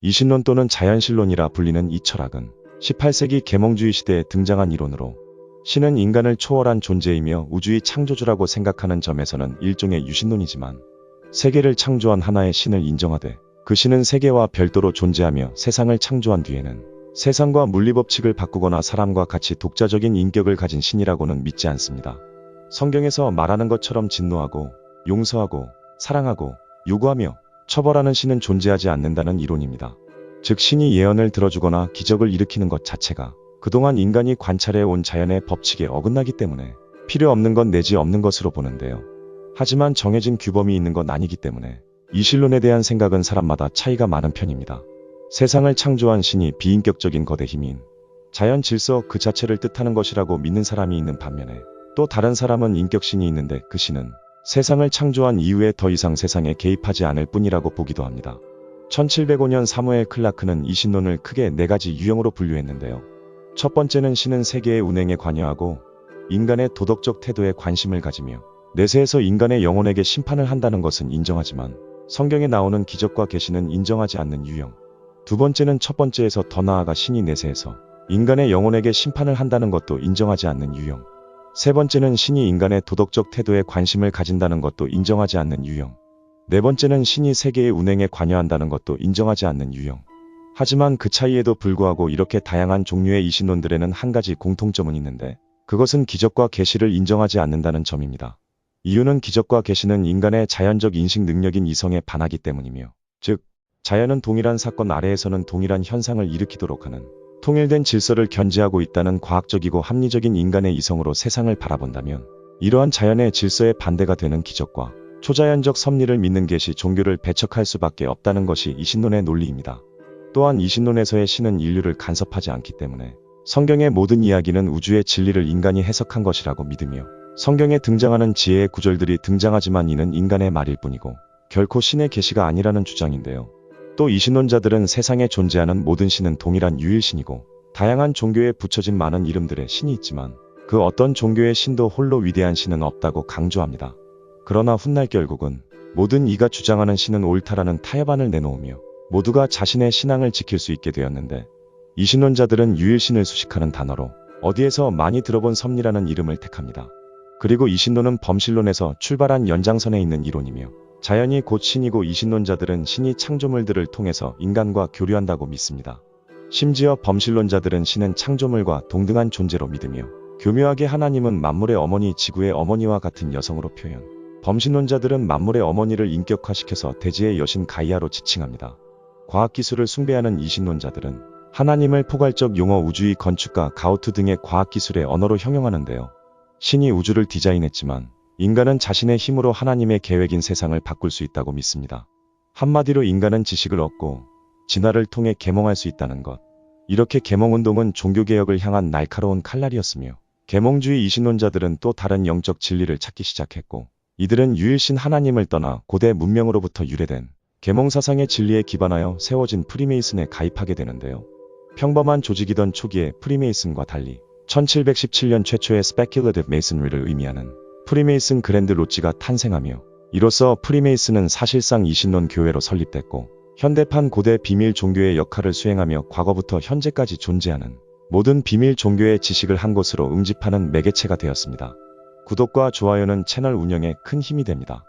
이신론 또는 자연신론이라 불리는 이 철학은 18세기 계몽주의 시대에 등장한 이론으로 신은 인간을 초월한 존재이며 우주의 창조주라고 생각하는 점에서는 일종의 유신론이지만 세계를 창조한 하나의 신을 인정하되 그 신은 세계와 별도로 존재하며 세상을 창조한 뒤에는 세상과 물리법칙을 바꾸거나 사람과 같이 독자적인 인격을 가진 신이라고는 믿지 않습니다. 성경에서 말하는 것처럼 진노하고 용서하고 사랑하고 요구하며 처벌하는 신은 존재하지 않는다는 이론입니다. 즉 신이 예언을 들어주거나 기적을 일으키는 것 자체가 그동안 인간이 관찰해 온 자연의 법칙에 어긋나기 때문에 필요 없는 건 내지 없는 것으로 보는데요. 하지만 정해진 규범이 있는 건 아니기 때문에 이 신론에 대한 생각은 사람마다 차이가 많은 편입니다. 세상을 창조한 신이 비인격적인 거대 힘인 자연 질서 그 자체를 뜻하는 것이라고 믿는 사람이 있는 반면에 또 다른 사람은 인격신이 있는데 그 신은 세상을 창조한 이후에 더 이상 세상에 개입하지 않을 뿐이라고 보기도 합니다. 1705년 사무엘 클라크는 이 신론을 크게 4가지 유형으로 분류했는데요. 첫 번째는 신은 세계의 운행에 관여하고 인간의 도덕적 태도에 관심을 가지며 내세에서 인간의 영혼에게 심판을 한다는 것은 인정하지만 성경에 나오는 기적과 계시는 인정하지 않는 유형. 두 번째는 첫 번째에서 더 나아가 신이 내세에서 인간의 영혼에게 심판을 한다는 것도 인정하지 않는 유형. 세 번째는 신이 인간의 도덕적 태도에 관심을 가진다는 것도 인정하지 않는 유형. 네 번째는 신이 세계의 운행에 관여한다는 것도 인정하지 않는 유형. 하지만 그 차이에도 불구하고 이렇게 다양한 종류의 이신론들에는 한 가지 공통점은 있는데 그것은 기적과 계시를 인정하지 않는다는 점입니다. 이유는 기적과 계시는 인간의 자연적 인식 능력인 이성에 반하기 때문이며 즉 자연은 동일한 사건 아래에서는 동일한 현상을 일으키도록 하는 통일된 질서를 견지하고 있다는 과학적이고 합리적인 인간의 이성으로 세상을 바라본다면 이러한 자연의 질서에 반대가 되는 기적과 초자연적 섭리를 믿는 것이 종교를 배척할 수밖에 없다는 것이 이신론의 논리입니다. 또한 이신론에서의 신은 인류를 간섭하지 않기 때문에 성경의 모든 이야기는 우주의 진리를 인간이 해석한 것이라고 믿으며 성경에 등장하는 지혜의 구절들이 등장하지만 이는 인간의 말일 뿐이고 결코 신의 계시가 아니라는 주장인데요. 또 이신론자들은 세상에 존재하는 모든 신은 동일한 유일신이고 다양한 종교에 붙여진 많은 이름들의 신이 있지만 그 어떤 종교의 신도 홀로 위대한 신은 없다고 강조합니다. 그러나 훗날 결국은 모든 이가 주장하는 신은 옳다라는 타협안을 내놓으며 모두가 자신의 신앙을 지킬 수 있게 되었는데 이신론자들은 유일신을 수식하는 단어로 어디에서 많이 들어본 섭리라는 이름을 택합니다. 그리고 이신론은 범신론에서 출발한 연장선에 있는 이론이며 자연이 곧 신이고 이신론자들은 신이 창조물들을 통해서 인간과 교류한다고 믿습니다. 심지어 범신론자들은 신은 창조물과 동등한 존재로 믿으며 교묘하게 하나님은 만물의 어머니 지구의 어머니와 같은 여성으로 표현. 범신론자들은 만물의 어머니를 인격화시켜서 대지의 여신 가이아로 지칭합니다. 과학기술을 숭배하는 이신론자들은 하나님을 포괄적 용어 우주의 건축가 가우트 등의 과학기술의 언어로 형용하는데요. 신이 우주를 디자인했지만 인간은 자신의 힘으로 하나님의 계획인 세상을 바꿀 수 있다고 믿습니다. 한마디로 인간은 지식을 얻고 진화를 통해 계몽할 수 있다는 것. 이렇게 계몽운동은 종교개혁을 향한 날카로운 칼날이었으며 계몽주의 이신론자들은 또 다른 영적 진리를 찾기 시작했고 이들은 유일신 하나님을 떠나 고대 문명으로부터 유래된 계몽사상의 진리에 기반하여 세워진 프리메이슨에 가입하게 되는데요. 평범한 조직이던 초기의 프리메이슨과 달리 1717년 최초의 스페큘러티브 메이슨리를 의미하는 프리메이슨 그랜드 로지가 탄생하며 이로써 프리메이슨은 사실상 이신론 교회로 설립됐고 현대판 고대 비밀 종교의 역할을 수행하며 과거부터 현재까지 존재하는 모든 비밀 종교의 지식을 한 곳으로 응집하는 매개체가 되었습니다. 구독과 좋아요는 채널 운영에 큰 힘이 됩니다.